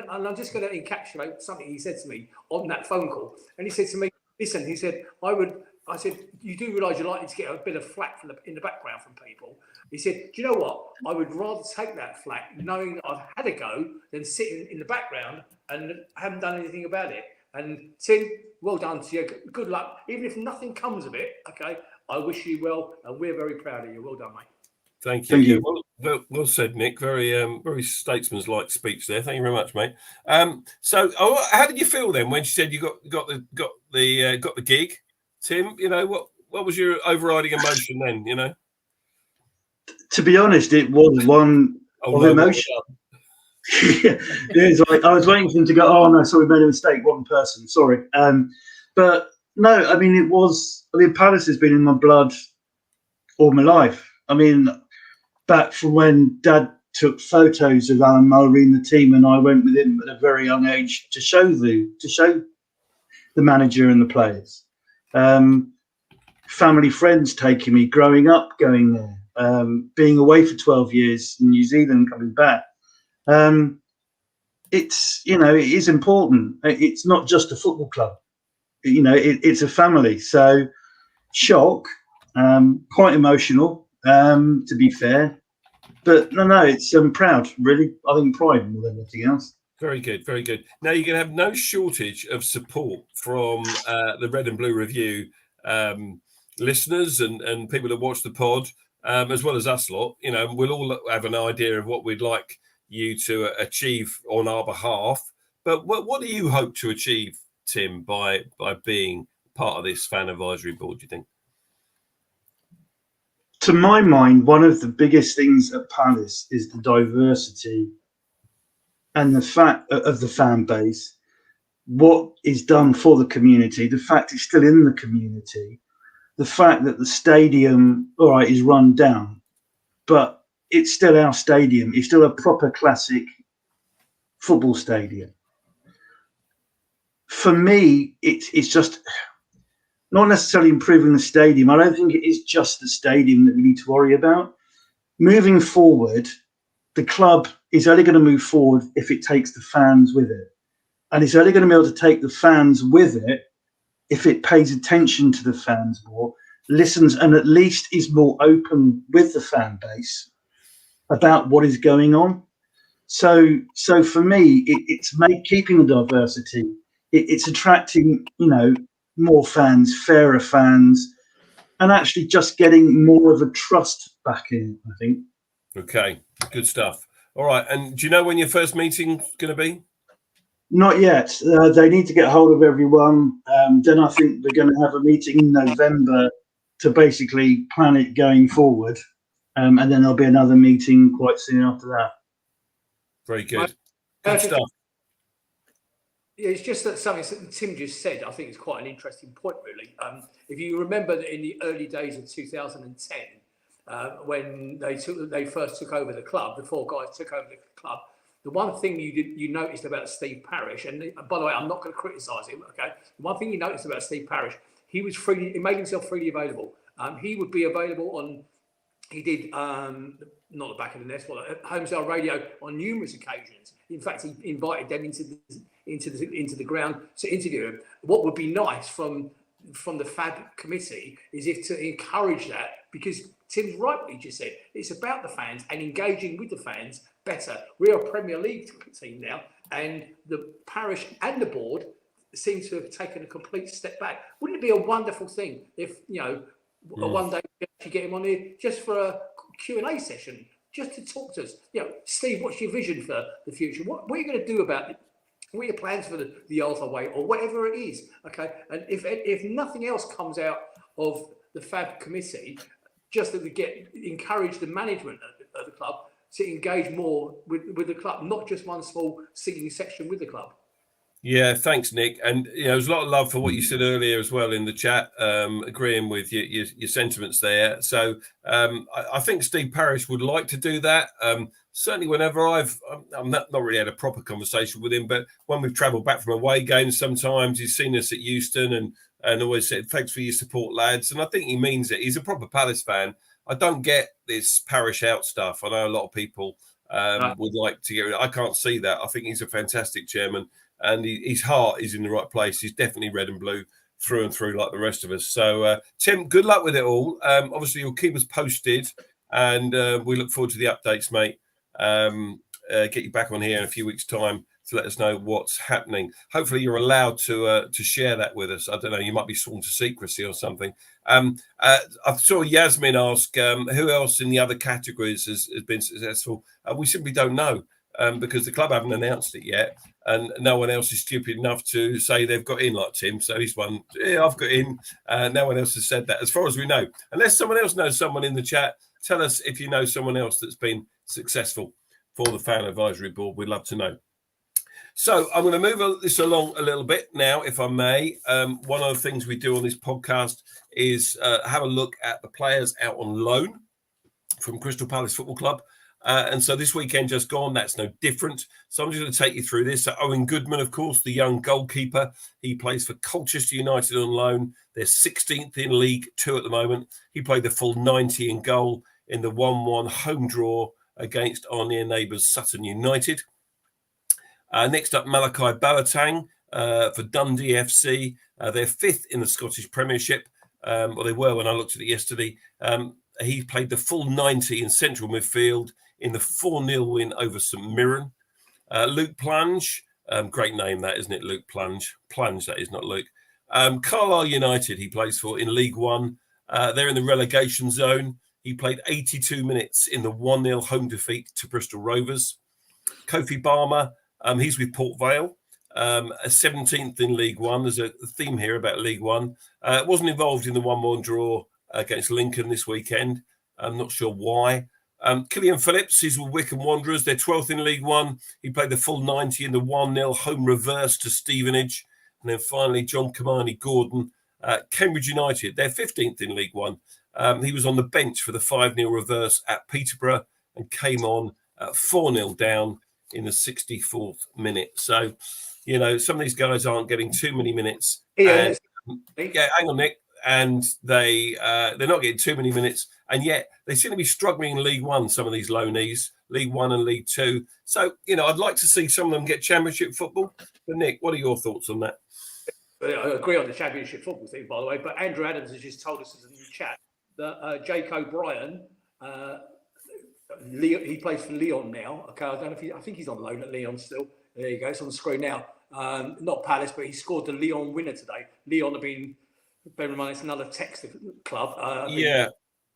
I'm just going to encapsulate something he said to me on that phone call. And he said to me, listen, he said, I would I said, you do realise you're likely to get a bit of flack in the background from people. He said, do you know what? I would rather take that flack knowing that I've had a go than sitting in the background and haven't done anything about it. And Tim, well done to you. Good luck. Even if nothing comes of it, okay, I wish you well, and we're very proud of you. Well done, mate. Thank you. Yeah, well said, Nick. Very very statesman's-like speech there. Thank you very much, mate. So, how did you feel then when she said you got the gig, Tim? You know, what was your overriding emotion then? You know, to be honest, it was one of emotion. It's like I was waiting for them to go, oh no, sorry, we made a mistake, one person, sorry. But no, I mean, Palace has been in my blood all my life. I mean, back from when Dad took photos of Alan Mullery in the team, and I went with him at a very young age to show the manager and the players. Family friends taking me, growing up going there, being away for 12 years in New Zealand, coming back. It's, you know, it is important. It's not just a football club. You know, it's a family. So shock, quite emotional, to be fair. But no, it's proud, really. I think pride more than anything else. Very good, very good. Now you're going to have no shortage of support from the Red and Blue Review listeners and people that watch the pod, as well as us lot. You know, we'll all have an idea of what we'd like you to achieve on our behalf. But what do you hope to achieve, Tim, by being part of this fan advisory board, do you think? To my mind, one of the biggest things at Palace is the diversity and the fact of the fan base, what is done for the community, the fact it's still in the community, the fact that the stadium, all right, is run down, but it's still our stadium. It's still a proper classic football stadium. For me, it's just not necessarily improving the stadium. I don't think it is just the stadium that we need to worry about. Moving forward, the club is only going to move forward if it takes the fans with it. And it's only going to be able to take the fans with it if it pays attention to the fans more, listens, and at least is more open with the fan base about what is going on. So for me, it's keeping the diversity. It's attracting, you know, more fans, fairer fans, and actually just getting more of a trust back in, I think. Okay, good stuff. All right, and do you know when your first meeting's going to be? Not yet. They need to get hold of everyone. Then I think we're going to have a meeting in November to basically plan it going forward. And then there'll be another meeting quite soon after that. Very good. Good stuff. It's just that something that Tim just said, I think is quite an interesting point, really. If you remember that in the early days of 2010, when they first took over the club, the four guys took over the club, the one thing you noticed about Steve Parish, and by the way, I'm not going to criticise him, okay? The one thing you noticed about Steve Parish, he made himself freely available. He would be available on, he did, not the back of the nest, Home Sale Radio on numerous occasions. In fact, he invited them into the ground to interview him. What would be nice from the FAB committee is if to encourage that, because Tim's rightly just said it's about the fans and engaging with the fans better. We're a Premier League team now, and the parish and the board seem to have taken a complete step back. Wouldn't it be a wonderful thing if, you know, one day we actually get him on here just for a Q&A session, just to talk to us? You know, Steve, what's your vision for the future? What are you going to do about it? What are your plans for the Arthur Way or whatever it is? Okay, and if nothing else comes out of the FAB committee, just that we encourage the management of the club to engage more with the club, not just one small singing section with the club. Yeah, thanks, Nick. And you know, there's a lot of love for what you said earlier as well in the chat, agreeing with your sentiments there. So I think Steve Parish would like to do that. Certainly whenever I've not really had a proper conversation with him, but when we've travelled back from away games, sometimes he's seen us at Euston and always said, thanks for your support, lads. And I think he means it. He's a proper Palace fan. I don't get this Parish out stuff. I know a lot of people would like to get rid of it. I can't see that. I think he's a fantastic chairman. And his heart is in the right place. He's definitely red and blue through and through like the rest of us. So, Tim, good luck with it all. Obviously, you'll keep us posted, and we look forward to the updates, mate. Get you back on here in a few weeks' time to let us know what's happening. Hopefully, you're allowed to share that with us. I don't know. You might be sworn to secrecy or something. I saw Yasmin ask who else in the other categories has been successful. We simply don't know because the club haven't announced it yet, and no one else is stupid enough to say they've got in like Tim. So he's one. Yeah, I've got in. No one else has said that, as far as we know. Unless someone else knows someone in the chat, tell us if you know someone else that's been successful for the fan advisory board. We'd love to know. So I'm going to move this along a little bit now, if I may. One of the things we do on this podcast is have a look at the players out on loan from Crystal Palace Football Club. And so this weekend just gone, that's no different. So I'm just going to take you through this. So Owen Goodman, of course, the young goalkeeper. He plays for Colchester United on loan. They're 16th in League Two at the moment. He played the full 90 in goal in the 1-1 home draw against our near neighbours Sutton United. Next up, Malachi Boateng for Dundee FC. They're 5th in the Scottish Premiership. Well, they were when I looked at it yesterday. He played the full 90 in central midfield in the 4-0 win over St Mirren. Luke Plunge, great name that, isn't it, Luke Plunge? Plunge, that is, not Luke. Carlisle United, he plays for in League One. They're in the relegation zone. He played 82 minutes in the 1-0 home defeat to Bristol Rovers. Kofi Barmer, he's with Port Vale, 17th in League One. There's a theme here about League One. Wasn't involved in the 1-1 draw against Lincoln this weekend. I'm not sure why. Killian Phillips, he's with Wycombe Wanderers. They're 12th in League One. He played the full 90 in the 1-0 home reverse to Stevenage. And then finally, John Kamani Gordon, Cambridge United. They're 15th in League One. He was on the bench for the 5-0 reverse at Peterborough and came on 4-0 down in the 64th minute. So, you know, some of these guys aren't getting too many minutes. Yeah, hang on, Nick. And they're not getting too many minutes. And yet they seem to be struggling in League One, some of these loanees, League One and League Two. So, you know, I'd like to see some of them get Championship football. But, Nick, what are your thoughts on that? I agree on the Championship football thing, by the way. But Andrew Adams has just told us in the chat that Jake O'Brien, he plays for Lyon now. Okay, I don't know if I think he's on loan at Lyon still. There you go. It's on the screen now. Not Palace, but he scored the Lyon winner today. Lyon have been, bear in mind, it's another Texas club.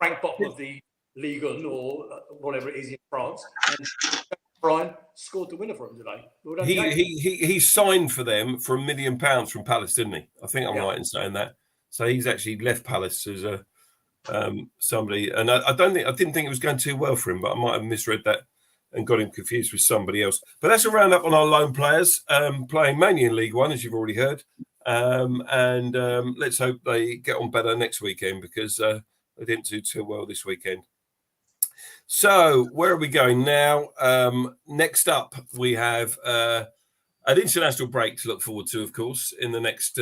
Ranked bottom of the Ligue 1 or whatever it is in France. And Brian scored the winner for him today. He signed for them for £1 million from Palace, didn't he? I think I'm right in saying that. So he's actually left Palace as a somebody, and I didn't think it was going too well for him, but I might have misread that and got him confused with somebody else. But that's a roundup on our loan players, playing mainly in League One, as you've already heard. And let's hope they get on better next weekend because they didn't do too well this weekend. So where are we going now? Next up, we have an international break to look forward to, of course, in the next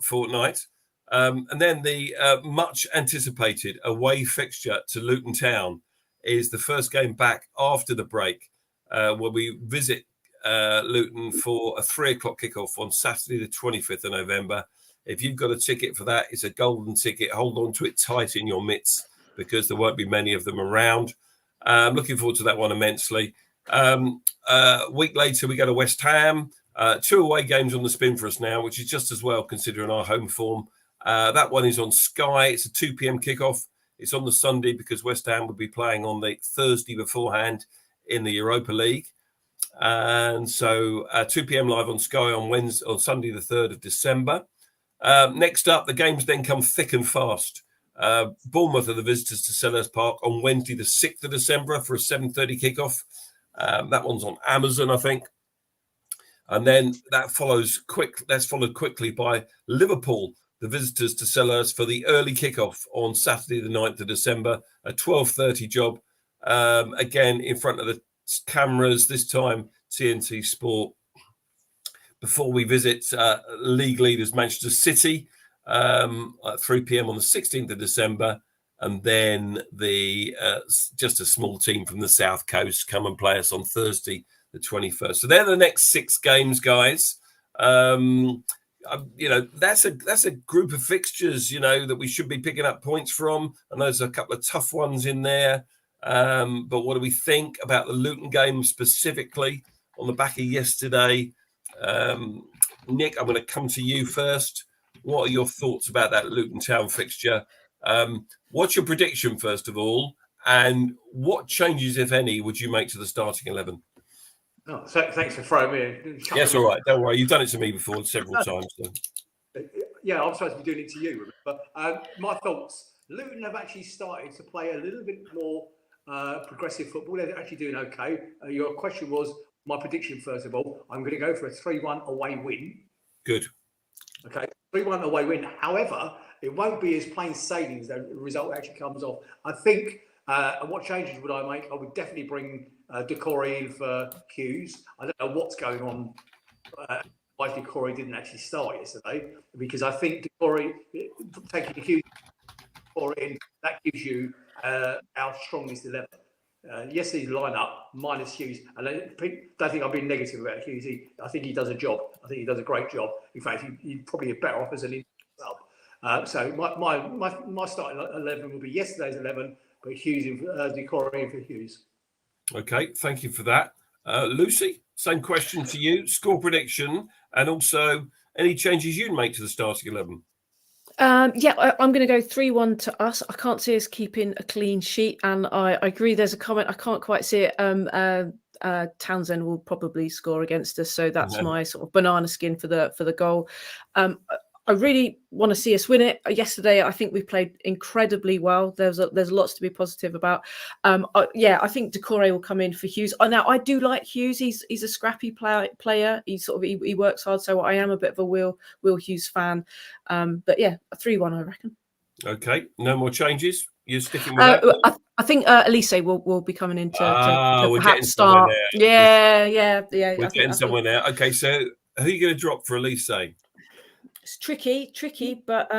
fortnight. And then the much anticipated away fixture to Luton Town is the first game back after the break, where we visit Luton for a 3:00 kickoff on Saturday, the 25th of November. If you've got a ticket for that, it's a golden ticket. Hold on to it tight in your mitts because there won't be many of them around. I'm looking forward to that one immensely. A week later, we go to West Ham. 2 away games on the spin for us now, which is just as well considering our home form. That one is on Sky. It's a 2 p.m. kickoff. It's on the Sunday because West Ham would be playing on the Thursday beforehand in the Europa League. And so 2 p.m. live on Sky on Sunday, the 3rd of December. Next up, the games then come thick and fast. Bournemouth are the visitors to Selhurst Park on Wednesday, the 6th of December for a 7:30 kickoff. That one's on Amazon, I think. And then that's followed quickly by Liverpool, the visitors to Selhurst, for the early kickoff on Saturday, the 9th of December, a 12:30 job. Again, in front of the cameras, this time TNT Sport. Before we visit league leaders Manchester City at 3 p.m. on the 16th of December. And then just a small team from the South Coast come and play us on Thursday, the 21st. So they're the next 6 games, guys. that's a group of fixtures, that we should be picking up points from. And there's a couple of tough ones in there. But what do we think about the Luton game specifically on the back of yesterday? Nick, I'm going to come to you first. What are your thoughts about that Luton Town fixture? What's your prediction, first of all? And what changes, if any, would you make to the starting 11? Oh, thanks for throwing me in. Yes, all right. Don't worry. You've done it to me before several times. So. Yeah, I'm supposed to be doing it to you. But my thoughts. Luton have actually started to play a little bit more progressive football. They're actually doing okay. Your question was my prediction, first of all. I'm going to go for a 3-1 away win. Good. Okay, 3-1 away win. However, it won't be as plain sailing as the result actually comes off. I think, what changes would I make? I would definitely bring Decore in for Hughes. I don't know what's going on. Why Decore didn't actually start yesterday, because I think Decore taking Hughes in, that gives you our strongest 11. Yesterday's lineup minus Hughes, and I don't think I'm being negative about Hughes. I think he does a job. I think he does a great job. In fact, he's probably better off as an sub. So my starting 11 will be yesterday's 11, but Hughes in Decore in for Hughes. Okay, thank you for that. Lucy, same question to you. Score prediction, and also any changes you'd make to the starting 11. I'm going to go 3-1 to us. I can't see us keeping a clean sheet, and I agree. There's a comment I can't quite see it. Townsend will probably score against us, so that's my sort of banana skin for the goal. I really want to see us win it. Yesterday, I think we played incredibly well. There's lots to be positive about. I think Decore will come in for Hughes. Now, I do like Hughes. He's a scrappy player. He works hard. So I am a bit of a Will Hughes fan. But yeah, a 3-1, I reckon. Okay, no more changes. You're sticking with that. I think Elise will be coming in to perhaps start. Yeah. We're getting somewhere now. Okay, so who are you going to drop for Elise? It's tricky, but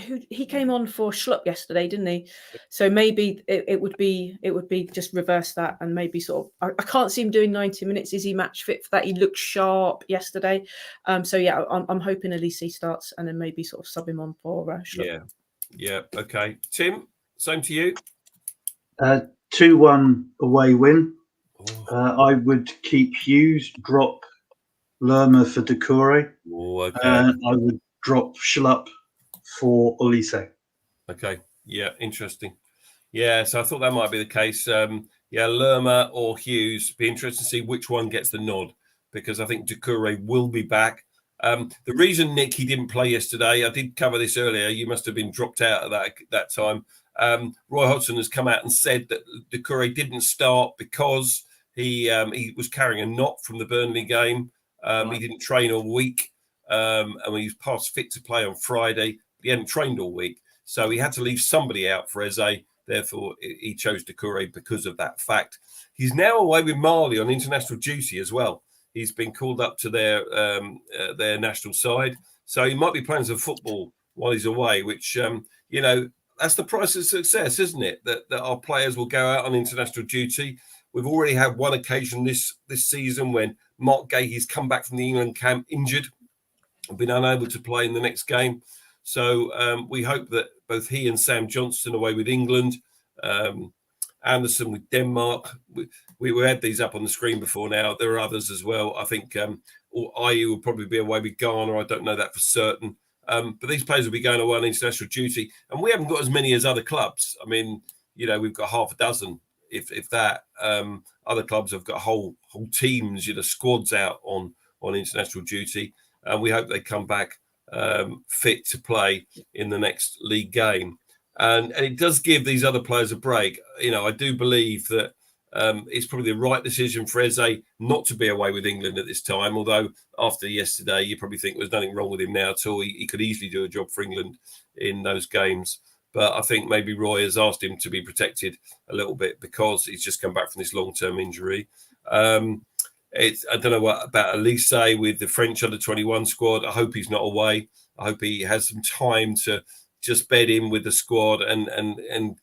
he came on for Schlupp yesterday, didn't he? So maybe it would be just reverse that, and maybe sort of I can't see him doing 90 minutes. Is he match fit for that? He looked sharp yesterday. So yeah, I'm hoping Elise starts, and then maybe sort of sub him on for Schlupp. Yeah. Okay, Tim, same to you. 2-1 away win. I would keep Hughes, drop Lerma for Decore. Okay. I would drop Schlupp for Elise. Okay. Yeah, interesting. Yeah, so I thought that might be the case. Lerma or Hughes. Be interesting to see which one gets the nod, because I think Decore will be back. The reason, Nick, he didn't play yesterday, I did cover this earlier. You must have been dropped out at that time. Roy Hodgson has come out and said that Decore didn't start because he was carrying a knot from the Burnley game. He didn't train all week, and when he was past fit to play on Friday, he hadn't trained all week, so he had to leave somebody out for Eze. Therefore, he chose Decore because of that fact. He's now away with Mali on international duty as well. He's been called up to their national side, so he might be playing some football while he's away. Which that's the price of success, isn't it? That our players will go out on international duty. We've already had one occasion this season when Mark Gahey's come back from the England camp injured and been unable to play in the next game. So we hope that both he and Sam Johnston away with England, Anderson with Denmark. We had these up on the screen before now. There are others as well. I think Ayew will probably be away with Ghana. I don't know that for certain. But these players will be going away on international duty. And we haven't got as many as other clubs. I mean, we've got half a dozen. If that, other clubs have got whole teams, squads out on international duty, and we hope they come back fit to play in the next league game. And it does give these other players a break. I do believe that it's probably the right decision for Eze not to be away with England at this time. Although after yesterday, you probably think there's nothing wrong with him now at all. He could easily do a job for England in those games. But I think maybe Roy has asked him to be protected a little bit because he's just come back from this long-term injury. I don't know what about Elise with the French under-21 squad. I hope he's not away. I hope he has some time to just bed in with the squad and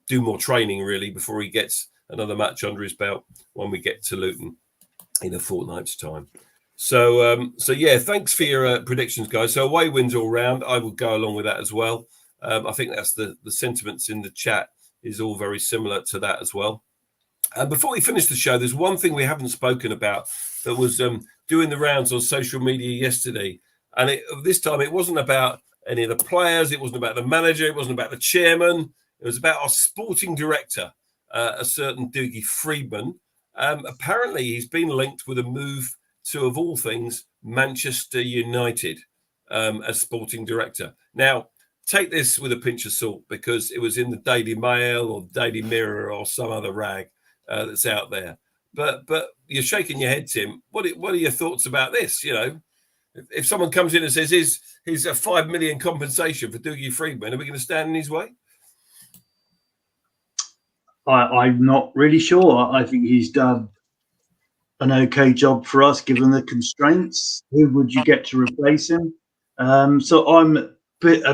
do more training, really, before he gets another match under his belt when we get to Luton in a fortnight's time. So yeah, thanks for your predictions, guys. So away wins all round. I will go along with that as well. I think that's the sentiments in the chat is all very similar to that as well. Before we finish the show, there's one thing we haven't spoken about that was doing the rounds on social media yesterday. And this time it wasn't about any of the players. It wasn't about the manager. It wasn't about the chairman. It was about our sporting director, a certain Dougie Freedman. Apparently, he's been linked with a move to, of all things, Manchester United as sporting director. Now, take this with a pinch of salt because it was in the Daily Mail or Daily Mirror or some other rag that's out there. But you're shaking your head, Tim. What are your thoughts about this? You know, if someone comes in and says, here's a 5 million compensation for Dougie Freedman, are we going to stand in his way? I'm not really sure. I think he's done an okay job for us, given the constraints. Who would you get to replace him? So I'm a bit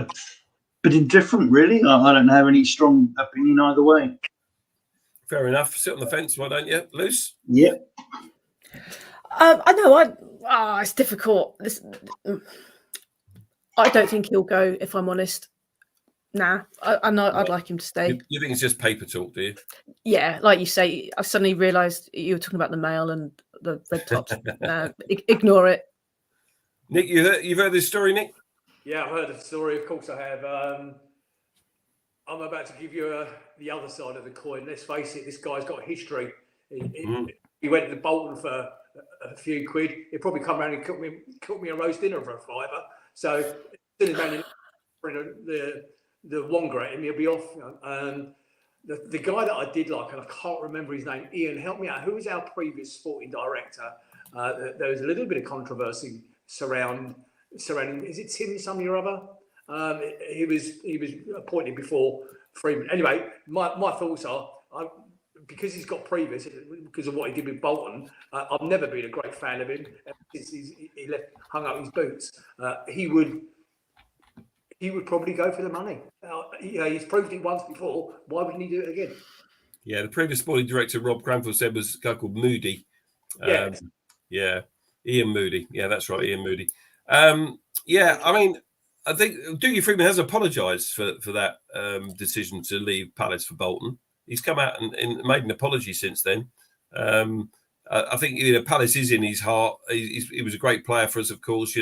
indifferent, really. I don't have any strong opinion either way. Fair enough. Sit on the fence, why don't you, Luce? Yeah. I know. It's difficult. I don't think he'll go. If I'm honest, nah. I know I'd like him to stay. You think it's just paper talk, do you? Yeah, like you say. I suddenly realised you were talking about the Mail and the red tops. Ignore it. Nick, you've heard this story, Nick? Yeah, I've heard the story. Of course, I have. I'm about to give you the other side of the coin. Let's face it, this guy's got a history. He went to Bolton for a few quid. He'd probably come around and cook me a roast dinner for a fiver. So, the Wonga at him, he'll be off. The guy that I did like, and I can't remember his name, Ian, help me out. Who was our previous sporting director? There was a little bit of controversy surrounding. Is it Tim something or other? He was appointed before Freeman. Anyway, my thoughts are, because he's got previous, because of what he did with Bolton, I've never been a great fan of him since he hung up his boots. He would probably go for the money. He's proved it once before. Why wouldn't he do it again? Yeah, the previous sporting director, Rob Cranfield, said was a guy called Moody. Ian Moody. Yeah, that's right, Ian Moody. Yeah, I mean, I think Dougie Freedman has apologised for that decision to leave Palace for Bolton. He's come out and made an apology since then. I think Palace is in his heart. He was a great player for us, of course.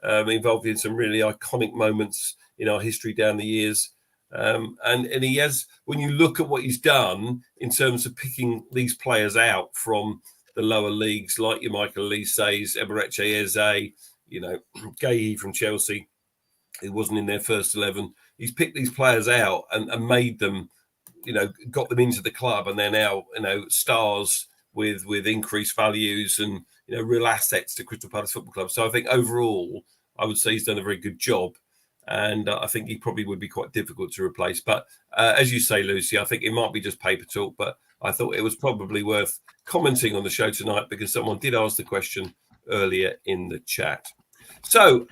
Involved in some really iconic moments in our history down the years. And he has, when you look at what he's done in terms of picking these players out from the lower leagues, like your Michael Elise's, Eberechi Eze, Gahey from Chelsea, who wasn't in their first 11. He's picked these players out and made them, got them into the club, and they're now, stars with increased values and, real assets to Crystal Palace Football Club. So I think overall, I would say he's done a very good job. And I think he probably would be quite difficult to replace. But as you say, Lucy, I think it might be just paper talk, but I thought it was probably worth commenting on the show tonight because someone did ask the question earlier in the chat. So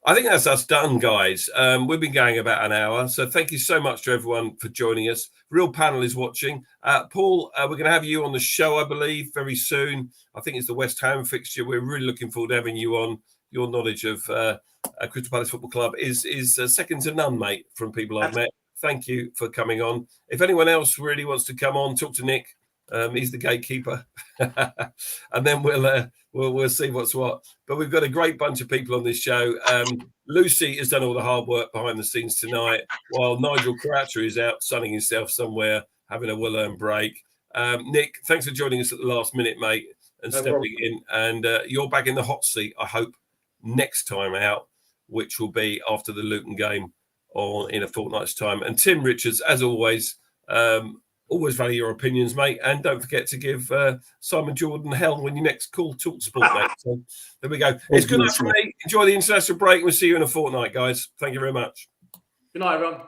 I think that's us done, guys. We've been going about an hour. So thank you so much to everyone for joining us. Real Panel is watching. Paul, we're going to have you on the show, I believe, very soon. I think it's the West Ham fixture. We're really looking forward to having you on. Your knowledge of Crystal Palace Football Club is second to none, mate, from people I've met. Thank you for coming on. If anyone else really wants to come on, talk to Nick. He's the gatekeeper. And then we'll see what's what. But we've got a great bunch of people on this show. Lucy has done all the hard work behind the scenes tonight, while Nigel Croucher is out sunning himself somewhere, having a well-earned break. Nick, thanks for joining us at the last minute, mate, and stepping in. And you're back in the hot seat, I hope, next time out, which will be after the Luton game in a fortnight's time. And Tim Richards, as always, always value your opinions, mate. And don't forget to give Simon Jordan hell when you next call Talk Sport, mate. So there we go. It's good enough for me. Enjoy the international break. We'll see you in a fortnight, guys. Thank you very much. Good night, everyone.